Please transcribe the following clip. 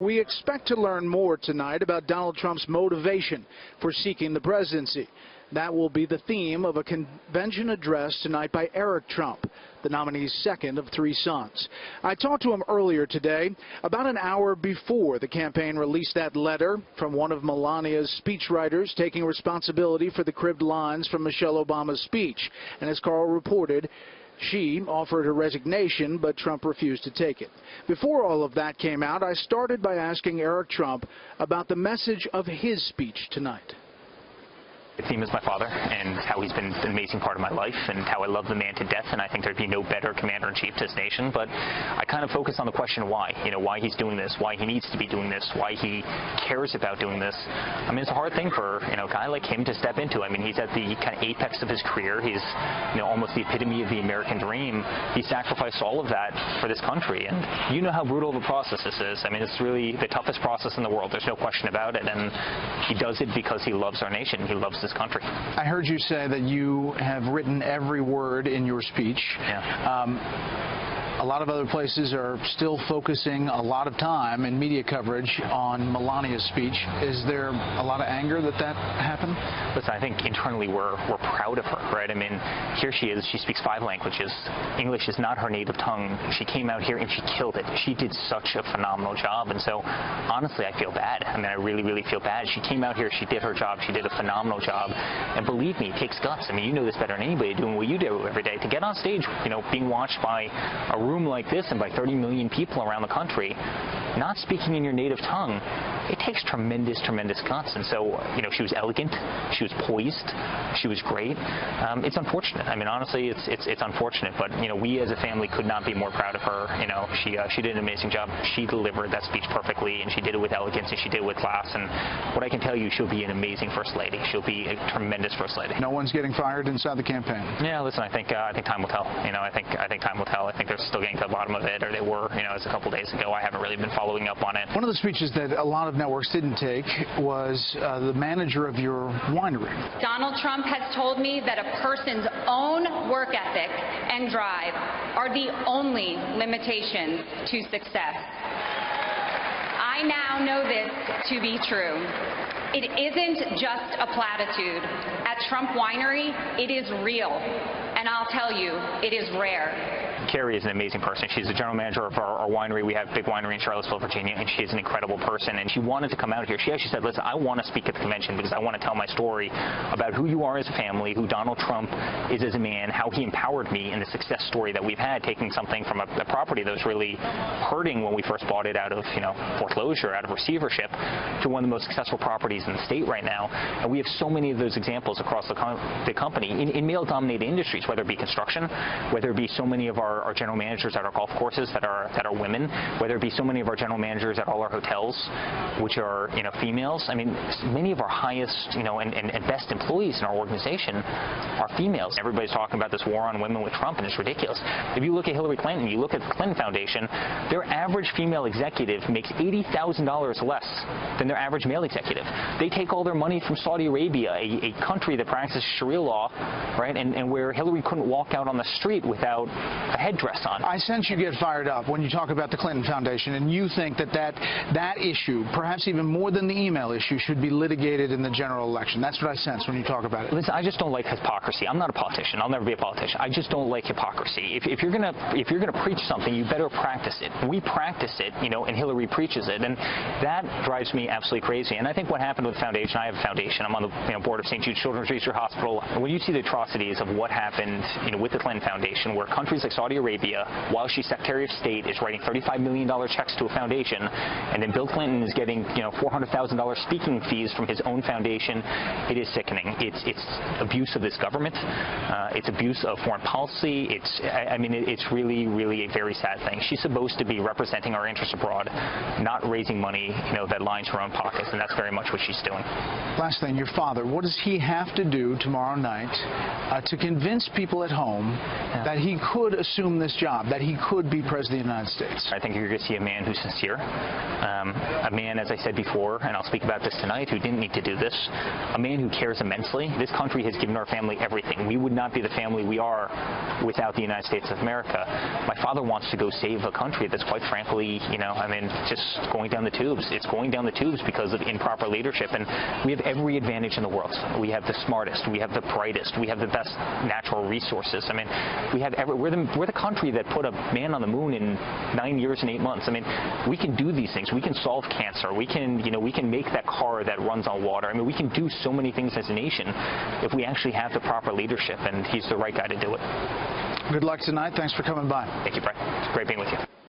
We expect to learn more tonight about Donald Trump's motivation for seeking the presidency. That will be the theme of a convention address tonight by Eric Trump, the nominee's second of three sons. I talked to him earlier today, about an hour before the campaign released that letter from one of Melania's speechwriters taking responsibility for the cribbed lines from Michelle Obama's speech. And as Carl reported, she offered her resignation, but Trump refused to take it. Before all of that came out, I started by asking Eric Trump about the message of his speech tonight. The theme is my father and how he's been an amazing part of my life and how I love the man to death, and I think there'd be no better commander-in-chief to this nation. But I kind of focus on the question why, why he's doing this, why he needs to be doing this, why he cares about doing this. I mean, it's a hard thing for, a guy like him to step into. I mean, he's at the kind of apex of his career. He's, almost the epitome of the American dream. He sacrificed all of that for this country, and you know how brutal of a process this is. I mean, it's really the toughest process in the world. There's no question about it, and he does it because he loves our nation. He loves this country. I heard you say that you have written every word in your speech. Yeah. A lot of other places are still focusing a lot of time and media coverage on Melania's speech. Is there a lot of anger that happened? Listen, I think internally we're proud of her, right? I mean, here she is. She speaks 5 languages. English is not her native tongue. She came out here and she killed it. She did such a phenomenal job. And so, honestly, I feel bad. I mean, I really, really feel bad. She came out here. She did her job. She did a phenomenal job. And believe me, it takes guts. I mean, you know this better than anybody doing what you do every day. To get on stage, being watched by a room like this and by 30 million people around the country, not speaking in your native tongue, it takes tremendous, tremendous guts. And so, she was elegant, she was poised, she was great. It's unfortunate. I mean, honestly, it's unfortunate. But we as a family could not be more proud of her. She did an amazing job. She delivered that speech perfectly, and she did it with elegance, and she did it with class. And what I can tell you, she'll be an amazing first lady. She'll be a tremendous first lady. No one's getting fired inside the campaign. Yeah, listen, I think time will tell. I think time will tell. I think they're still getting to the bottom of it, or they were, as a couple days ago. I haven't really been following up on it. One of the speeches that a lot of networks didn't take was the manager of your winery. Donald Trump has told me that a person's own work ethic and drive are the only limitations to success. I now know this to be true. It isn't just a platitude. At Trump Winery, it is real. And I'll tell you, it is rare. Carrie is an amazing person. She's the general manager of our winery. We have a big winery in Charlottesville, Virginia, and she is an incredible person. And she wanted to come out here. She actually said, listen, I want to speak at the convention because I want to tell my story about who you are as a family, who Donald Trump is as a man, how he empowered me in the success story that we've had, taking something from a property that was really hurting when we first bought it out of foreclosure, out of receivership, to one of the most successful properties in the state right now. And we have so many of those examples across the company in male-dominated industries, whether it be construction, whether it be so many of our general managers at our golf courses that are women, whether it be so many of our general managers at all our hotels, which are females. I mean, many of our highest and best employees in our organization are females. Everybody's talking about this war on women with Trump, and it's ridiculous. If you look at Hillary Clinton, you look at the Clinton Foundation, their average female executive makes $80,000 less than their average male executive. They take all their money from Saudi Arabia, a country that practices Sharia law, right, and where Hillary couldn't walk out on the street without a headdress on. I sense you get fired up when you talk about the Clinton Foundation, and you think that issue, perhaps even more than the email issue, should be litigated in the general election. That's what I sense when you talk about it. Listen, I just don't like hypocrisy. I'm not a politician. I'll never be a politician. I just don't like hypocrisy. If you're gonna preach something, you better practice it. We practice it, and Hillary preaches it, and that drives me absolutely crazy. And I think what happened with the foundation, I have a foundation. I'm on the board of St. Jude Children's Research Hospital. When you see the atrocities of what happened, with the Clinton Foundation, where countries like Saudi Arabia, while she's Secretary of State, is writing $35 million checks to a foundation, and then Bill Clinton is getting $400,000 speaking fees from his own foundation, it is sickening. It's abuse of this government. It's abuse of foreign policy. It's really, really a very sad thing. She's supposed to be representing our interests abroad, not raising money that lines her own pockets, and that's very much what she's doing. Last thing, your father, what does he have to do tomorrow night to convince people at home that he could assume this job, that he could be President of the United States? I think you're going to see a man who's sincere, a man, as I said before, and I'll speak about this tonight, who didn't need to do this, a man who cares immensely. This country has given our family everything. We would not be the family we are without the United States of America. My father wants to go save a country that's quite frankly, just going down the tubes. It's going down the tubes because of improper leadership, and we have every advantage in the world. We have the smartest, we have the brightest, we have the best natural resources. We're the country that put a man on the moon in 9 years and 8 months. We can do these things. We can solve cancer. We can make that car that runs on water. We can do so many things as a nation if we actually have the proper leadership, and he's the right guy to do it. Good luck tonight. Thanks for coming by. Thank you, Bret. It's great being with you.